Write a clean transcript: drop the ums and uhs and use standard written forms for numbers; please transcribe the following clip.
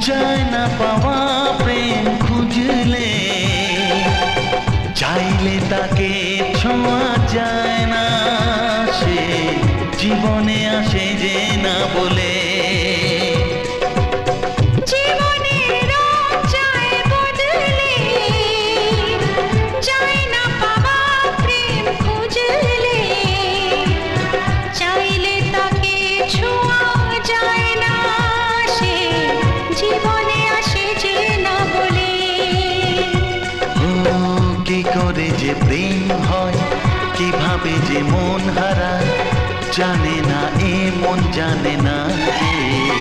যায় না পাওয়া প্রেম খুঁজলে, চাইলে তাকে ছোঁয়া যায় না, সে জীবনে আসে যে না বলে। কি করে যে প্রেম হয়, কিভাবে যে মন হারায়, জানে না এ মন জানে না।